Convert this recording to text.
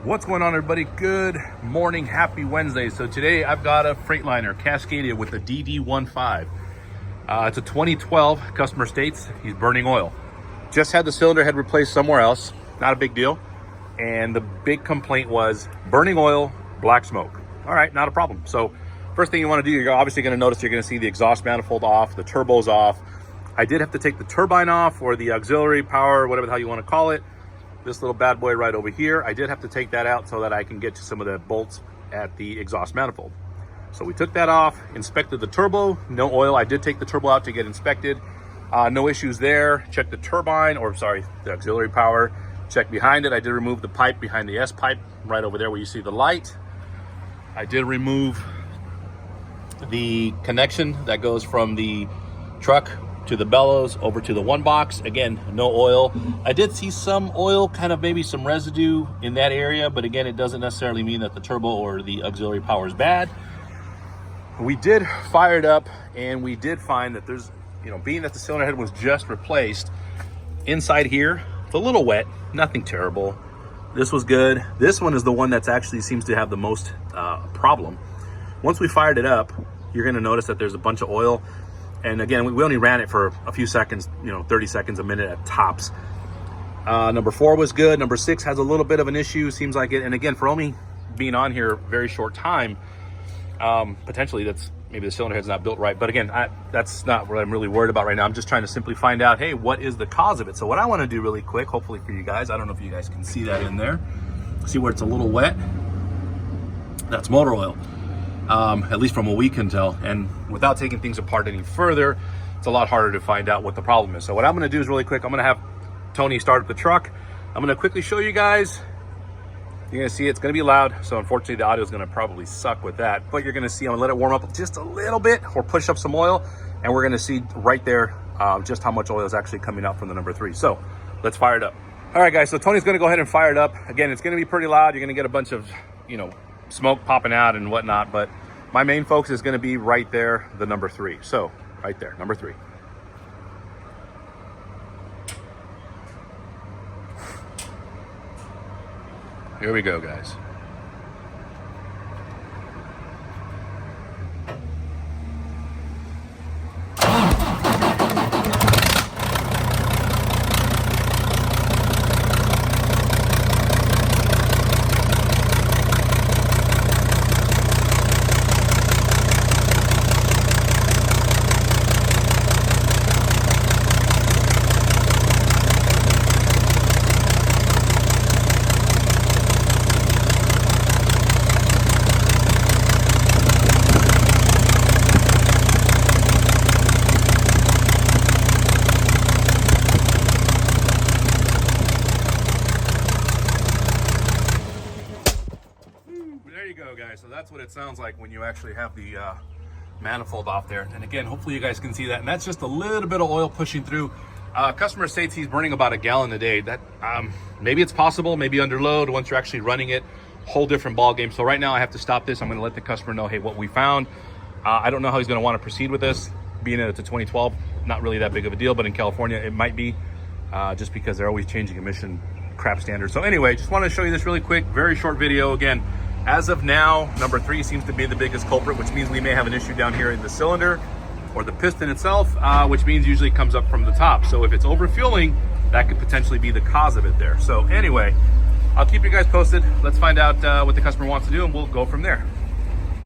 What's going on, everybody? Good morning, happy Wednesday. So today I've got a Freightliner Cascadia with the DD15. It's a 2012, customer states he's burning oil. Just had the cylinder head replaced somewhere else, not a big deal. And the big complaint was burning oil, black smoke. All right, not a problem. So first thing you want to do, you're obviously going to notice you're going to see the exhaust manifold off, the turbo's off. I did have to take the turbine off, or the auxiliary power, whatever the hell you want to call it. This little bad boy right over here, I did have to take that out so that I can get to some of the bolts at the exhaust manifold. So we took that off, inspected the turbo, no oil. I did take the turbo out to get inspected. No issues there. Checked the turbine, or sorry, the auxiliary power. Checked behind it. I did remove the pipe behind the S pipe right over there where you see the light. I did remove the connection that goes from the truck to the bellows over to the one box. Again, no oil. I did see some oil, kind of maybe some residue in that area, but again, it doesn't necessarily mean that the turbo or the auxiliary power is bad. We did fire it up, and we did find that there's, being that the cylinder head was just replaced, inside here, it's a little wet, nothing terrible. This was good. This one is the one that's actually seems to have the most problem. Once we fired it up, you're gonna notice that there's a bunch of oil. And again, we only ran it for a few seconds, 30 seconds, a minute at tops. Number 4 was good. Number 6 has a little bit of an issue, seems like it. And again, for only being on here a very short time, potentially that's maybe the cylinder head's not built right. But again, that's not what I'm really worried about right now. I'm just trying to simply find out, hey, what is the cause of it? So what I want to do really quick, hopefully for you guys, I don't know if you guys can see that in there. See where it's a little wet? That's motor oil. At least from what we can tell. And without taking things apart any further, it's a lot harder to find out what the problem is. So what I'm going to do is really quick, I'm going to have Tony start up the truck. I'm going to quickly show you guys. You're going to see it's going to be loud. So unfortunately, the audio is going to probably suck with that. But you're going to see, I'm going to let it warm up just a little bit, or push up some oil. And we're going to see right there just how much oil is actually coming out from the number 3. So let's fire it up. All right, guys. So Tony's going to go ahead and fire it up. Again, it's going to be pretty loud. You're going to get a bunch of, smoke popping out and whatnot, but my main focus is going to be right there, the number 3. So right there, number 3. Here we go, guys. There you go, guys. So that's what it sounds like when you actually have the manifold off there. And again, hopefully you guys can see that. And that's just a little bit of oil pushing through. Customer states he's burning about 1 gallon a day. That maybe it's possible, maybe under load. Once you're actually running it, whole different ball game. So right now I have to stop this. I'm going to let the customer know, hey, what we found. I don't know how he's going to want to proceed with this. Being that it's a 2012, not really that big of a deal, but in California it might be, just because they're always changing emission crap standards. So anyway, just wanted to show you this really quick, very short video. Again, as of now, number 3 seems to be the biggest culprit, which means we may have an issue down here in the cylinder or the piston itself, which means usually it comes up from the top. So if it's overfueling, that could potentially be the cause of it there. So anyway, I'll keep you guys posted. Let's find out what the customer wants to do, and we'll go from there.